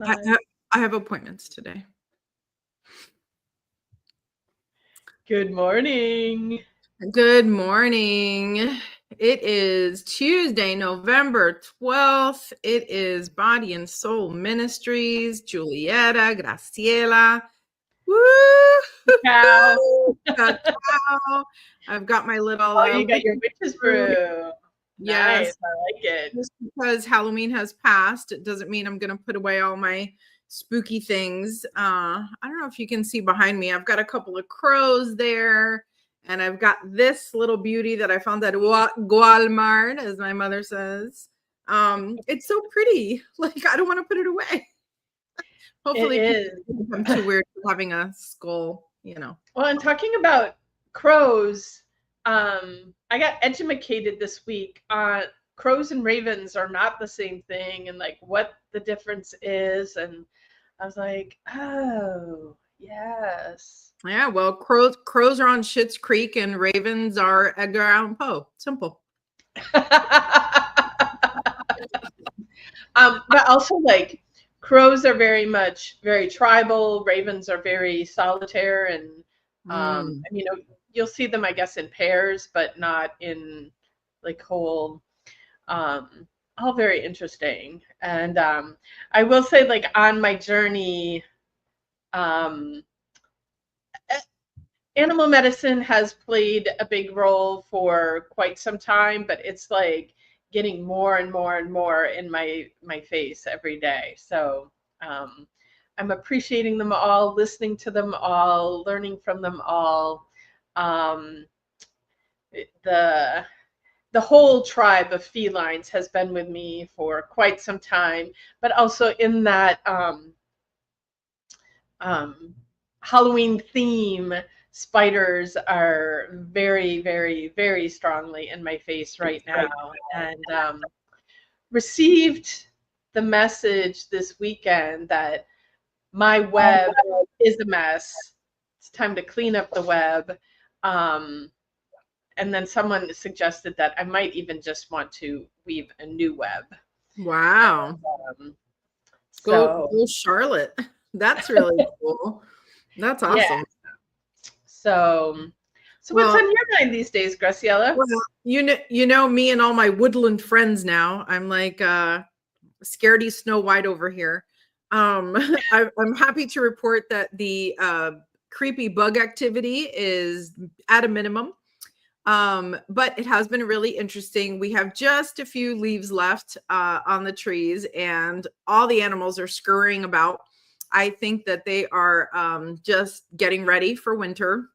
I, I I have appointments today. Good morning. Good morning. It is Tuesday, November 12th. It is Body and Soul Ministries, Julieta, Graciela. Woo! Cacao. Cacao. I've got my little Oh, you got your witch's witch's brew. brew. Yes. Nice. I like it. Just because Halloween has passed, it doesn't mean I'm going to put away all my spooky things. I don't know if you can see behind me. I've got a couple of crows there, and I've got this little beauty that I found at Walmart, as my mother says. It's so pretty. Like, I don't want to put it away. Hopefully, It people is. think I'm too weird for having a skull, Well, and talking about crows, I got educated this week on crows and ravens are not the same thing and like what the difference is. And I was like, oh, yes. Yeah, well, crows are on Schitt's Creek, and ravens are Edgar Allan Poe. Simple. But also like crows are very tribal. Ravens are very solitaire, and Mm. and, you'll see them, I guess, in pairs, but not in like whole. Um, all very interesting. And I will say, like on my journey, um, animal medicine has played a big role for quite some time, but it's like getting more and more and more in my face every day. So I'm appreciating them all, listening to them all, learning from them all. Um, the the whole tribe of felines has been with me for quite some time, but also in that um, Halloween theme, spiders are very, very, very strongly in my face right now. And received the message this weekend that my web is a mess. It's time to clean up the web. And then someone suggested that I might even just want to weave a new web. Wow. Um, Go so Charlotte. That's really cool. That's yeah. awesome. So what's Well, on your mind these days, Graciela? well, you know me and all my woodland friends now. I'm like scaredy Snow White over here. I'm happy to report that the creepy bug activity is at a minimum. But it has been really interesting. We have just a few leaves left on the trees, and all the animals are scurrying about. I think that they are just getting ready for winter,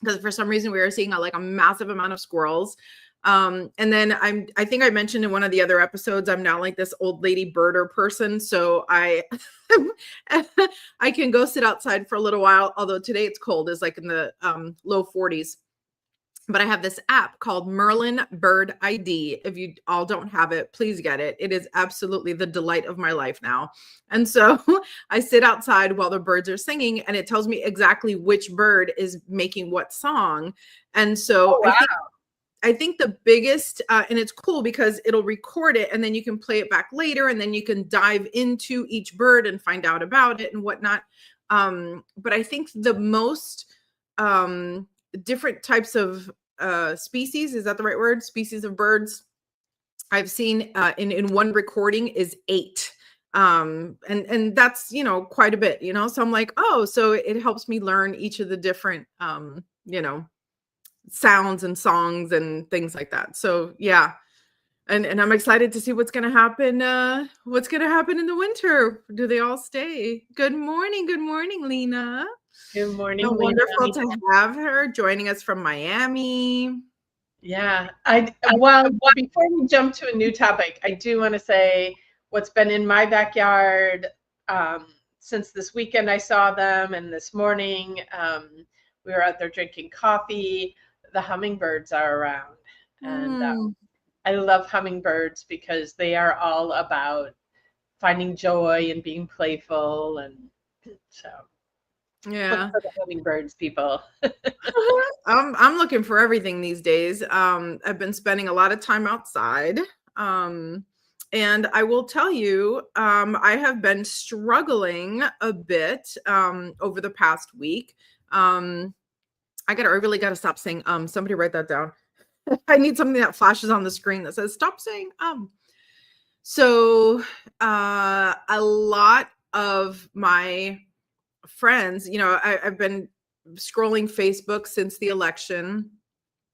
because for some reason we are seeing like a massive amount of squirrels. And then I think I mentioned in one of the other episodes, I'm now like this old lady birder person. So I I can go sit outside for a little while, although today it's cold, it's like in the low 40s. But I have this app called Merlin Bird ID. If you all don't have it, please get it. It is absolutely the delight of my life now. And so I sit outside while the birds are singing, and it tells me exactly which bird is making what song. And so Wow. I think the biggest, and it's cool because it'll record it, and then you can play it back later, and then you can dive into each bird and find out about it and whatnot. But I think the most different types of species, is that the right word? Species of birds I've seen in one recording is 8. And that's, quite a bit, so I'm like, oh, so it helps me learn each of the different sounds and songs and things like that. So yeah. And I'm excited to see what's going to happen in the winter. Do they all stay? Good morning, Lena. Good morning, So Lena. wonderful to have her joining us from Miami. Yeah. Well, before we jump to a new topic, I do want to say what's been in my backyard since this weekend. I saw them, and this morning we were out there drinking coffee. The hummingbirds are around, and I love hummingbirds because they are all about finding joy and being playful, and so Yeah. look for the hummingbirds, people. I'm looking for everything these days. I've been spending a lot of time outside. And I will tell you, I have been struggling a bit over the past week. I really gotta stop saying somebody write that down. I need something that flashes on the screen that says stop saying so a lot of my friends, I've been scrolling Facebook since the election,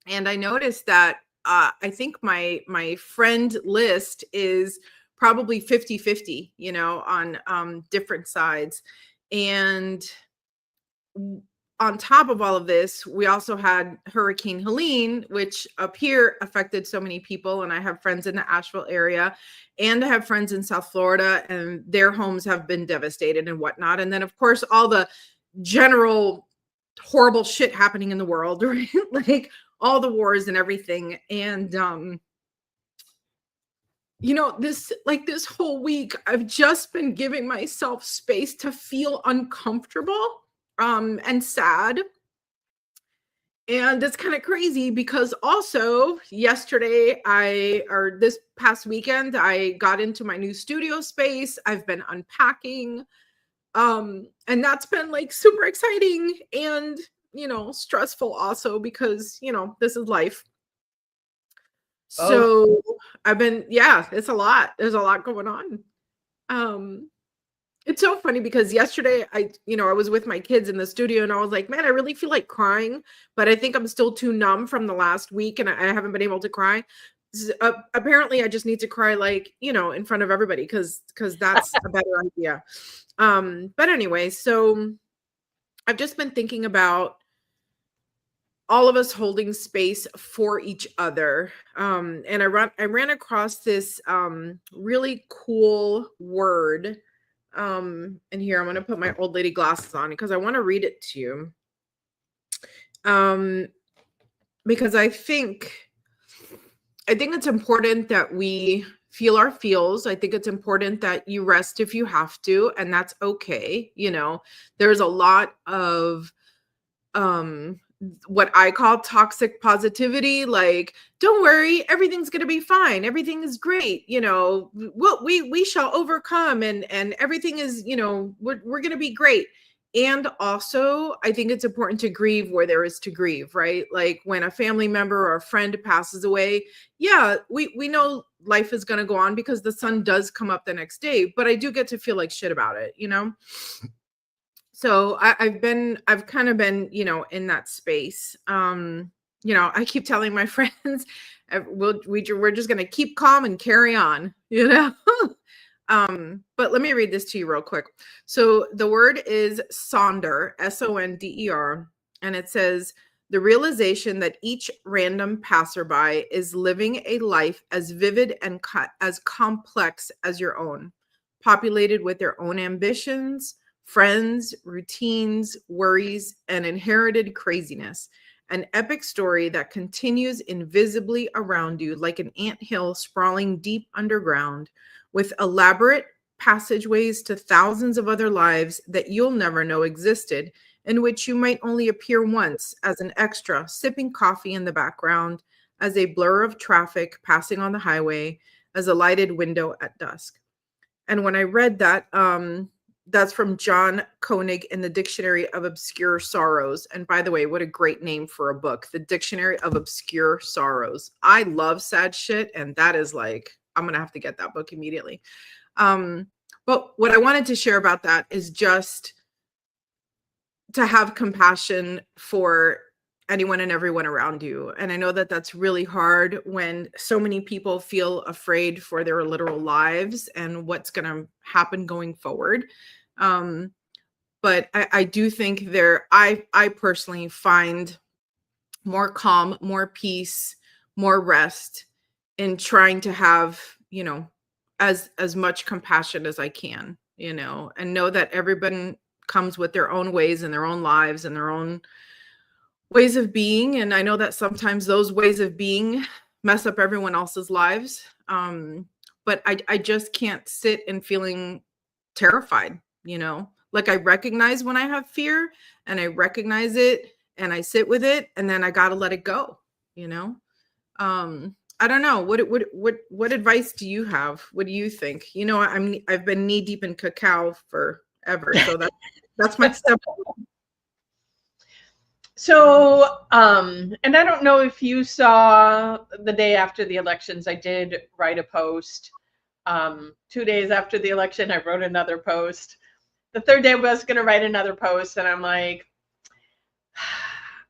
and I noticed that I think my friend list is probably 50-50, on different sides. And on top of all of this, we also had Hurricane Helene, which up here affected so many people. And I have friends in the Asheville area, and I have friends in South Florida, and their homes have been devastated and whatnot. And then, of course, all the general horrible shit happening in the world, right? Like all the wars and everything. And this whole week I've just been giving myself space to feel uncomfortable and sad. And it's kind of crazy because also yesterday or this past weekend, I got into my new studio space. I've been unpacking. And that's been like super exciting and, stressful also because, this is life. Oh, So it's a lot. There's a lot going on. Um, It's so funny because yesterday I was with my kids in the studio and I was like, man, I really feel like crying, but I think I'm still too numb from the last week and I haven't been able to cry. Apparently I just need to cry like, in front of everybody because that's a better idea. But anyway, so I've just been thinking about all of us holding space for each other. And I ran across this really cool word. And here I'm going to put my old lady glasses on because I want to read it to you. Because I think it's important that we feel our feels. I think it's important that you rest if you have to, and that's okay. There's a lot of what I call toxic positivity, like, don't worry, everything's going to be fine, everything is great, what we shall overcome, and everything is, we're going to be great. And also I think it's important to grieve where there is to grieve, right? Like when a family member or a friend passes away, yeah, we know life is going to go on because the sun does come up the next day, but I do get to feel like shit about it. So I've kind of been, in that space. I keep telling my friends, we're just going to keep calm and carry on, But let me read this to you real quick. So the word is sonder, Sonder, and it says, the realization that each random passerby is living a life as vivid and as complex as your own, populated with their own ambitions, friends, routines, worries, and inherited craziness. An epic story that continues invisibly around you like an anthill sprawling deep underground, with elaborate passageways to thousands of other lives that you'll never know existed, in which you might only appear once as an extra, sipping coffee in the background, as a blur of traffic passing on the highway, as a lighted window at dusk. And when I read that, that's from John Koenig in the Dictionary of Obscure Sorrows. And by the way, what a great name for a book, the Dictionary of Obscure Sorrows. I love sad shit, and that is like, I'm going to have to get that book immediately. But what I wanted to share about that is just to have compassion for anyone and everyone around you. And I know that that's really hard when so many people feel afraid for their literal lives and what's going to happen going forward. But I do think I personally find more calm, more peace, more rest in trying to have, as much compassion as I can, and know that everybody comes with their own ways and their own lives and their own ways of being. And I know that sometimes those ways of being mess up everyone else's lives. But I just can't sit and feeling terrified, like I recognize when I have fear and I recognize it and I sit with it, and then I got to let it go, I don't know. What advice do you have? What do you think? You know, I've been knee deep in cacao forever, so that's my step. So, and I don't know if you saw the day after the elections, I did write a post. 2 days after the election, I wrote another post. The third day I was going to write another post, and I'm like,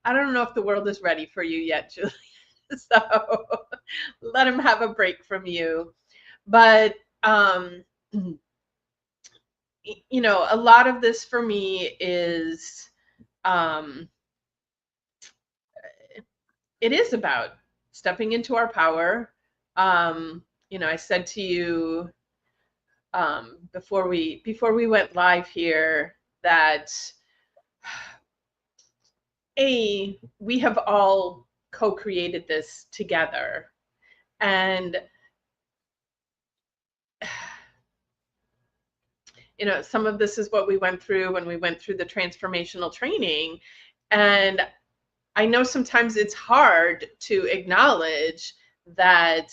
I don't know if the world is ready for you yet, Julie. So let him have a break from you. But, you know, a lot of this for me is, it is about stepping into our power. You know, I said to you before we went live here that we have all co-created this together, and you know, some of this is what we went through when we went through the transformational training, and I know sometimes it's hard to acknowledge that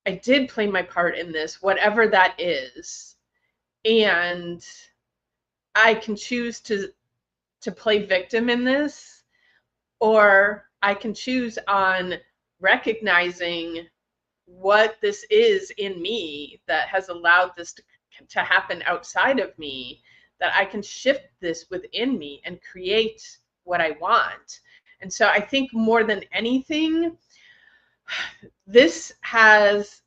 I did play my part in this, whatever that is. And I can choose to play victim in this, or I can choose on recognizing what this is in me that has allowed this to happen outside of me, that I can shift this within me and create what I want. And so I think more than anything, this has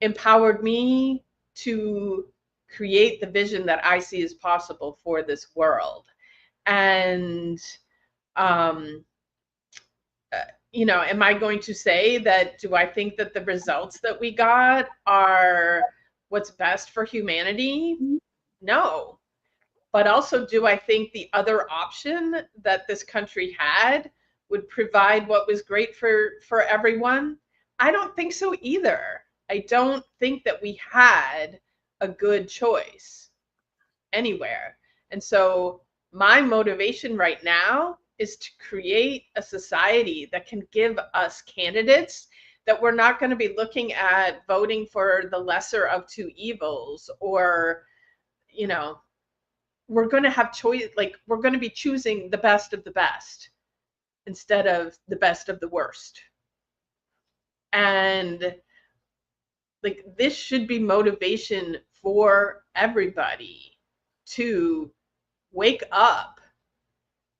empowered me to create the vision that I see as possible for this world. And, you know, am I going to say that, do I think that the results that we got are what's best for humanity? No. But also, do I think the other option that this country had would provide what was great for everyone? I don't think so either. I don't think that we had a good choice anywhere. And so my motivation right now is to create a society that can give us candidates that we're not going to be looking at voting for the lesser of two evils, or, you know, we're going to have choice, like we're going to be choosing the best of the best instead of the best of the worst. And like, this should be motivation for everybody to wake up,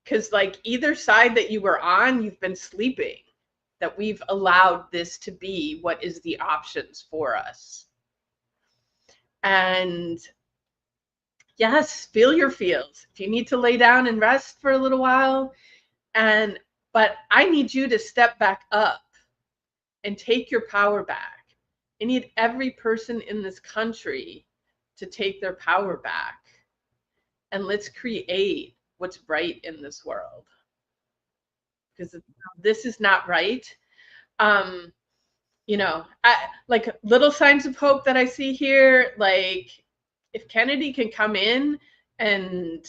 because like either side that you were on, you've been sleeping, that we've allowed this to be what is the options for us. And yes, feel your feels. If you need to lay down and rest for a little while, but I need you to step back up and take your power back. I need every person in this country to take their power back. And let's create what's right in this world. Because this is not right. You know, like little signs of hope that I see here, like if Kennedy can come in and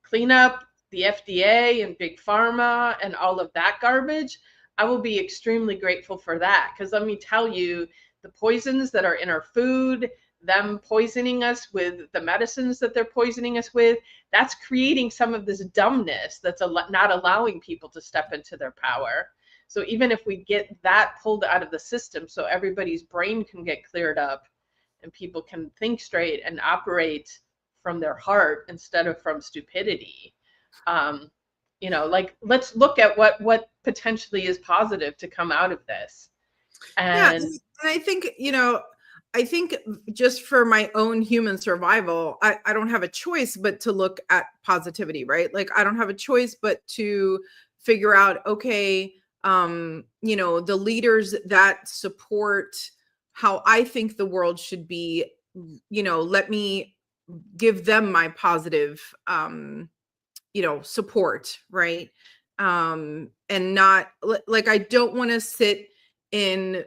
clean up the FDA and big pharma and all of that garbage, I will be extremely grateful for that. Because let me tell you, the poisons that are in our food, them poisoning us with the medicines that they're poisoning us with, that's creating some of this dumbness that's not allowing people to step into their power. So even if we get that pulled out of the system so everybody's brain can get cleared up and people can think straight and operate from their heart instead of from stupidity, you know, like let's look at what potentially is positive to come out of this. And I think, you know, I think just for my own human survival, I don't have a choice but to look at positivity, right? Like I don't have a choice but to figure out, okay, you know, the leaders that support how I think the world should be, you know, let me give them my positive, you know, support, right? And not like, I don't want to sit in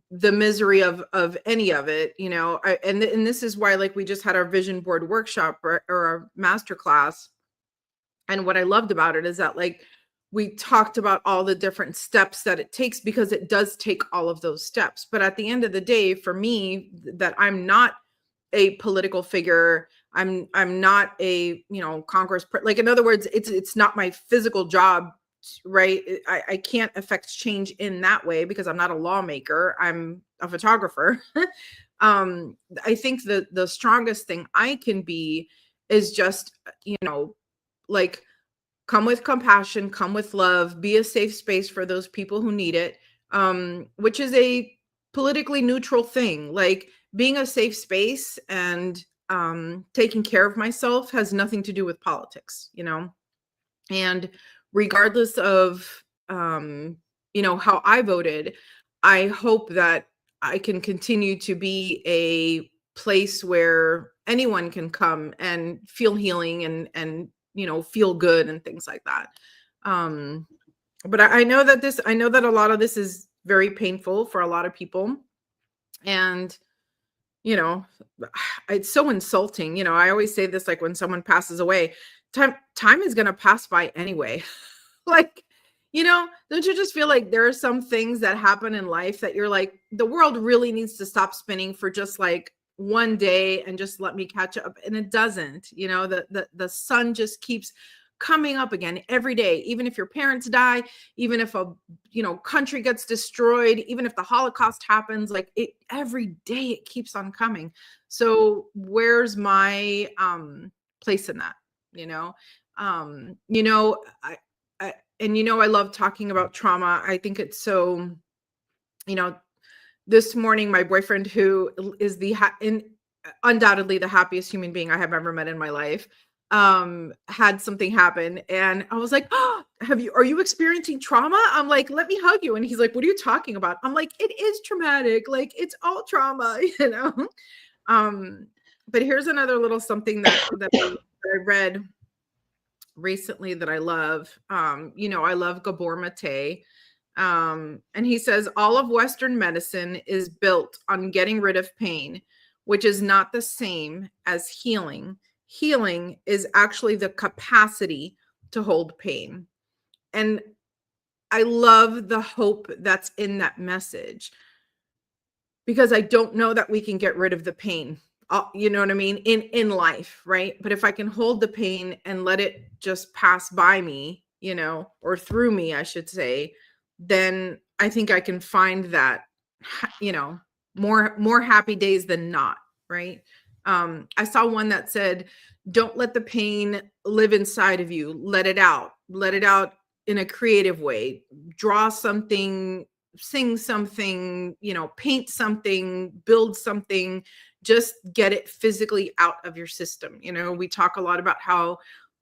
the misery of any of it, you know. And this is why, like, we just had our vision board workshop or our master class. And what I loved about it is that, like, we talked about all the different steps that it takes, because it does take all of those steps. But at the end of the day, for me, that I'm not a political figure, I'm not a, Congress, like, in other words, it's not my physical job, right? I can't affect change in that way because I'm not a lawmaker. I'm a photographer. I think the strongest thing I can be is just, like, come with compassion, come with love, be a safe space for those people who need it, which is a politically neutral thing. Like, being a safe space and taking care of myself has nothing to do with politics, and regardless of how I voted, I hope that I can continue to be a place where anyone can come and feel healing and feel good and things like that. But I know that a lot of this is very painful for a lot of people, and it's so insulting. I always say this, like, when someone passes away, time is going to pass by anyway. Like, don't you just feel like there are some things that happen in life that you're like, the world really needs to stop spinning for just like one day and just let me catch up? And it doesn't. The sun just keeps coming up again every day. Even if your parents die, even if a country gets destroyed, even if the Holocaust happens, like, every day it keeps on coming. So where's my place in that? I love talking about trauma. I think it's so, this morning, my boyfriend, who is undoubtedly the happiest human being I have ever met in my life, had something happen. And I was like, oh, are you experiencing trauma? I'm like, let me hug you. And he's like, what are you talking about? I'm like, it is traumatic. Like, it's all trauma, but here's another little something that I read recently that I love. I love Gabor Mate. And he says, all of Western medicine is built on getting rid of pain, which is not the same as healing. Healing is actually the capacity to hold pain. And I love the hope that's in that message, because I don't know that we can get rid of the pain. You know what I mean? In life, right? But if I can hold the pain and let it just pass by me, or through me, I should say, then I think I can find that, more happy days than not, right? I saw one that said, don't let the pain live inside of you. Let it out in a creative way. Draw something, sing something, paint something, build something. Just get it physically out of your system. We talk a lot about how,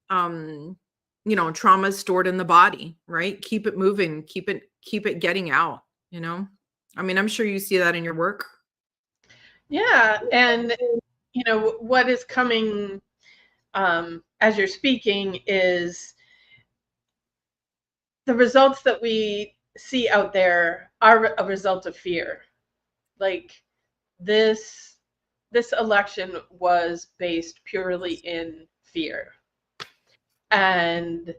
trauma is stored in the body, right? Keep it moving, keep it getting out, I mean, I'm sure you see that in your work. Yeah. And, what is coming as you're speaking is the results that we see out there are a result of fear. Like, this election was based purely in fear. And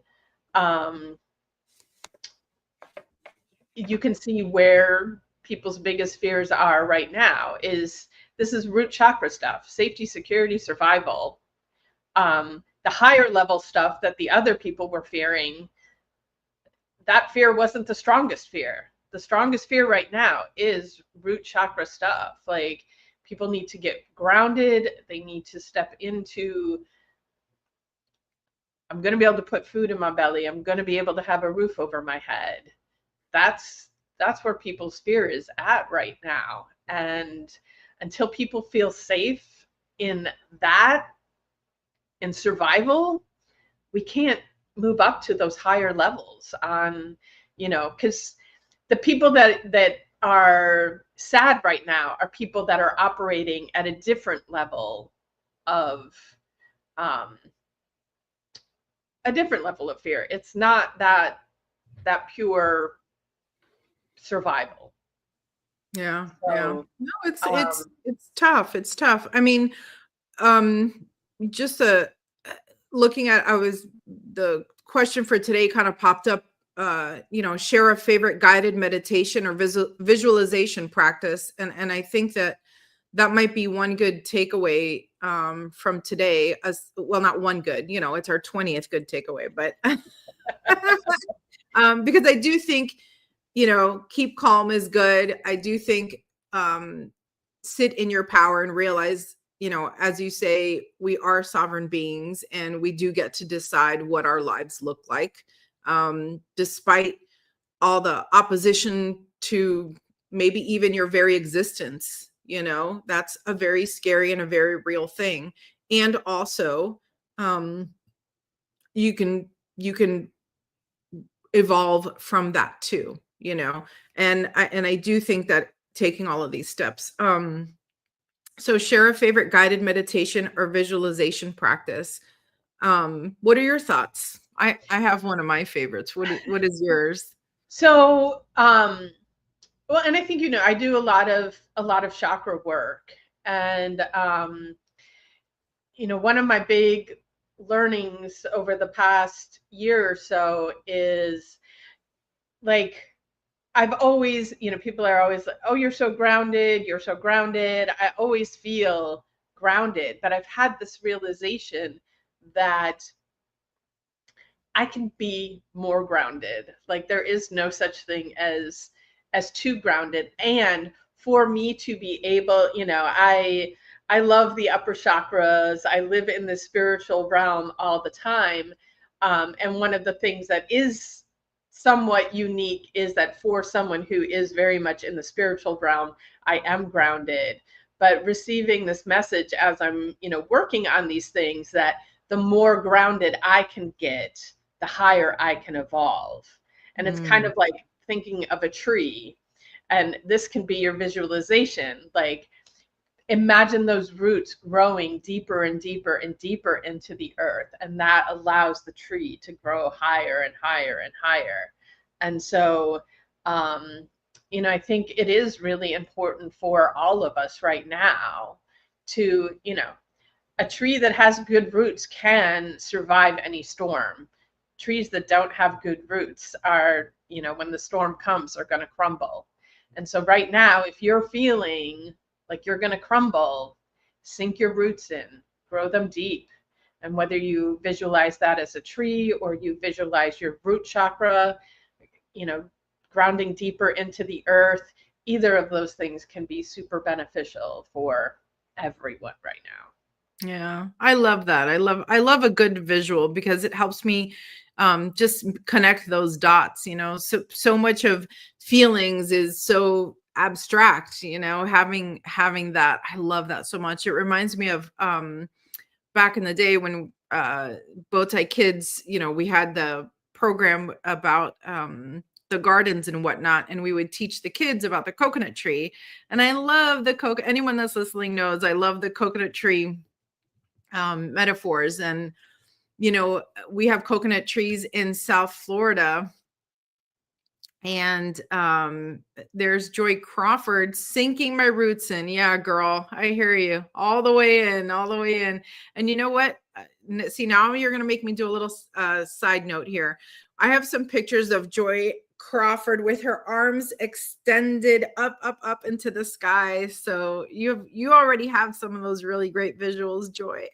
you can see where people's biggest fears are right now. This is root chakra stuff: safety, security, survival. The higher level stuff that the other people were fearing, that fear wasn't the strongest fear. The strongest fear right now is root chakra stuff. Like, people need to get grounded. They need to step into, I'm going to be able to put food in my belly. I'm going to be able to have a roof over my head. That's where people's fear is at right now. And until people feel safe in that, in survival, we can't move up to those higher levels on, because the people that are sad right now are people that are operating at a different level of fear. It's not that pure survival. Yeah. So, no, it's tough. It's tough. I mean, just looking at, the question for today kind of popped up share a favorite guided meditation or visualization practice. And I think that might be one good takeaway from today. As well, not one good, it's our 20th good takeaway, but because I do think, keep calm is good. I do think sit in your power and realize, as you say, we are sovereign beings and we do get to decide what our lives look like, despite all the opposition to maybe even your very existence. That's a very scary and a very real thing. And also, you can evolve from that too, and I do think that taking all of these steps. So share a favorite guided meditation or visualization practice. What are your thoughts? I have one of my favorites. What is yours? So, well, and I think, I do a lot of chakra work, and one of my big learnings over the past year or so is, like, I've always, people are always like, oh, you're so grounded. You're so grounded. I always feel grounded, but I've had this realization that I can be more grounded. Like, there is no such thing as too grounded. And for me to be able, I love the upper chakras. I live in the spiritual realm all the time. And one of the things that is somewhat unique is that for someone who is very much in the spiritual realm, I am grounded. But receiving this message as I'm, working on these things, that the more grounded I can get, the higher I can evolve. And it's kind of like thinking of a tree. And this can be your visualization. Like, imagine those roots growing deeper and deeper and deeper into the earth. And that allows the tree to grow higher and higher and higher. And so, I think it is really important for all of us right now to, a tree that has good roots can survive any storm. Trees that don't have good roots are, when the storm comes, are going to crumble. And so right now, if you're feeling like you're going to crumble, sink your roots in, grow them deep. And whether you visualize that as a tree or you visualize your root chakra, grounding deeper into the earth, either of those things can be super beneficial for everyone right now. Yeah, I love that. I love a good visual because it helps me just connect those dots. So much of feelings is so abstract. Having that, I love that so much. It reminds me of back in the day when Bowtie Kids, we had the program about the gardens and whatnot, and we would teach the kids about the coconut tree. And I love the anyone that's listening knows I love the coconut tree metaphors. And we have coconut trees in South Florida, and there's Joy Crawford sinking my roots in. Yeah, girl, I hear you, all the way in. And you know what, see, now you're gonna make me do a little side note here. I have some pictures of Joy Crawford with her arms extended up into the sky. So you already have some of those really great visuals, Joy.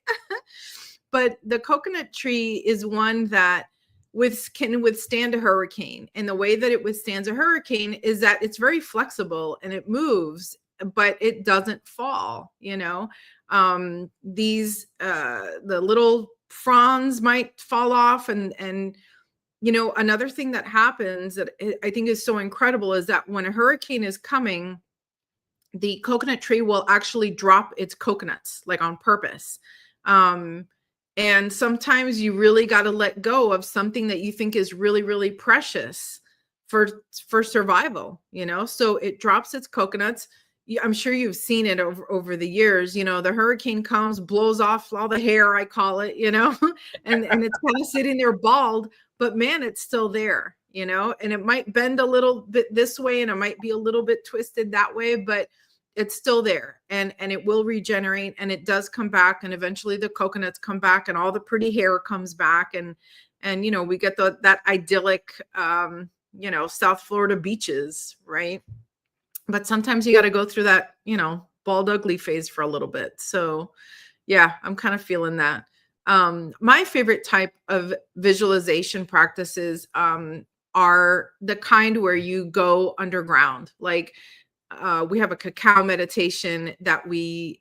But the coconut tree is one that can withstand a hurricane. And the way that it withstands a hurricane is that it's very flexible and it moves, but it doesn't fall. The little fronds might fall off, and another thing that happens that I think is so incredible is that when a hurricane is coming, the coconut tree will actually drop its coconuts, like, on purpose. And sometimes you really got to let go of something that you think is really, really precious for survival, so it drops its coconuts. I'm sure you've seen it over the years. The hurricane comes, blows off all the hair, I call it, and it's kind of sitting there bald, but man, it's still there, and it might bend a little bit this way and it might be a little bit twisted that way, but it's still there, and it will regenerate, and it does come back, and eventually the coconuts come back and all the pretty hair comes back, and And, we get that idyllic, South Florida beaches, right? But sometimes you got to go through that, bald ugly phase for a little bit. So yeah, I'm kind of feeling that. My favorite type of visualization practices are the kind where you go underground. Like we have a cacao meditation that we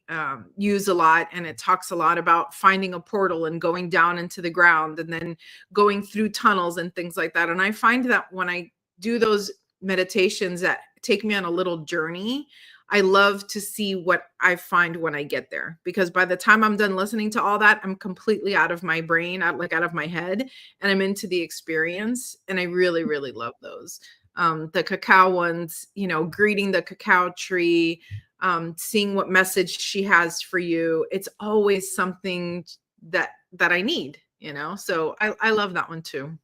use a lot, and it talks a lot about finding a portal and going down into the ground and then going through tunnels and things like that. And I find that when I do those meditations that take me on a little journey, I love to see what I find when I get there, because by the time I'm done listening to all that, I'm completely out of my brain, out of my head, and I'm into the experience. And I really, really love those. The cacao ones, greeting the cacao tree, seeing what message she has for you. It's always something that I need, so I love that one too.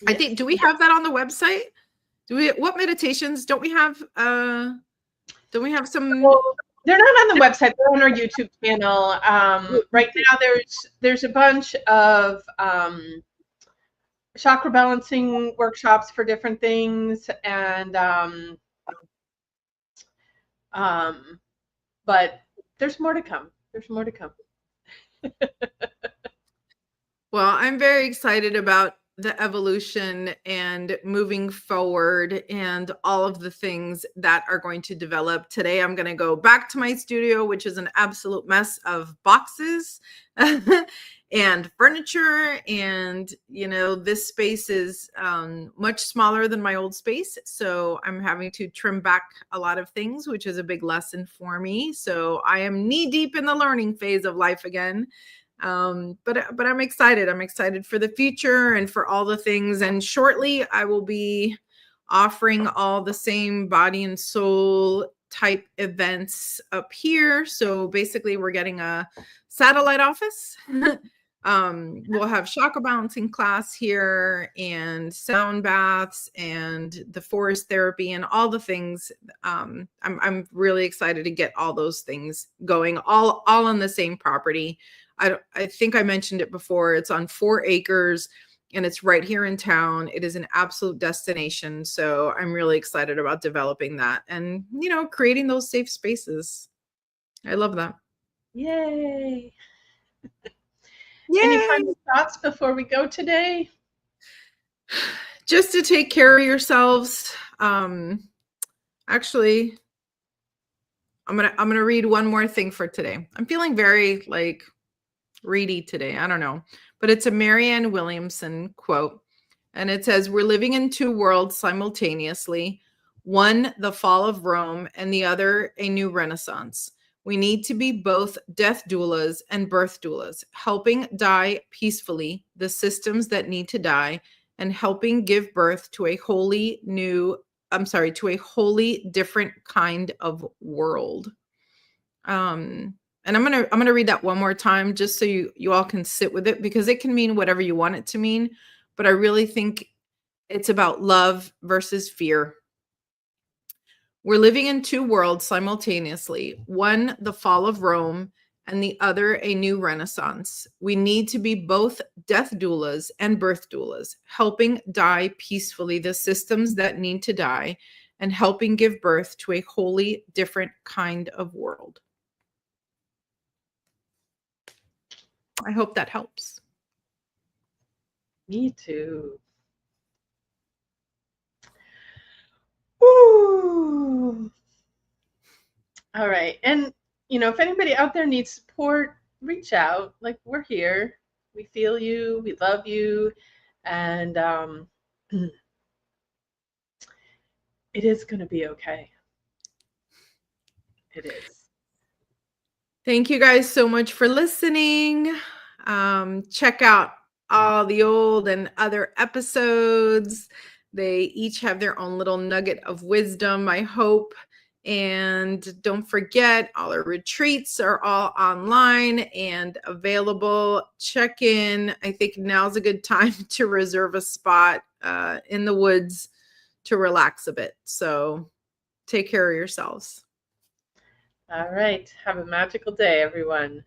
Yes. I think, do we have that on the website? What meditations don't we have? Don't we have some? Well, they're not on the website. They're on our YouTube channel. Right now, there's a bunch of chakra balancing workshops for different things, and but there's more to come. There's more to come. Well, I'm very excited about the evolution and moving forward and all of the things that are going to develop. Today, I'm going to go back to my studio, which is an absolute mess of boxes and furniture. And, this space is much smaller than my old space. So I'm having to trim back a lot of things, which is a big lesson for me. So I am knee deep in the learning phase of life again. But I'm excited. I'm excited for the future and for all the things. And shortly, I will be offering all the same body and soul type events up here. So basically, we're getting a satellite office. We'll have chakra balancing class here, and sound baths, and the forest therapy, and all the things. I'm really excited to get all those things going, all on the same property. I think I mentioned it before. It's on 4 acres and it's right here in town. It is an absolute destination. So I'm really excited about developing that and, creating those safe spaces. I love that. Yay. Yay. Any final thoughts before we go today? Just to take care of yourselves. Actually, I'm gonna read one more thing for today. I'm feeling very ready today. I don't know, but it's a Marianne Williamson quote, and it says, "We're living in 2 worlds simultaneously, one the fall of Rome and the other a new renaissance. We need to be both death doulas and birth doulas, helping die peacefully the systems that need to die and helping give birth to a wholly different kind of world." And I'm gonna read that one more time just so you all can sit with it, because it can mean whatever you want it to mean. But I really think it's about love versus fear. We're living in 2 worlds simultaneously, one the fall of Rome and the other a new renaissance. We need to be both death doulas and birth doulas, helping die peacefully the systems that need to die and helping give birth to a wholly different kind of world. I hope that helps. Me too. Woo. All right. And, if anybody out there needs support, reach out. We're here. We feel you. We love you. And it is going to be okay. It is. Thank you guys so much for listening. Check out all the old and other episodes. They each have their own little nugget of wisdom, I hope. And don't forget, all our retreats are all online and available. Check in. I think now's a good time to reserve a spot in the woods to relax a bit. So take care of yourselves. All right. Have a magical day, everyone.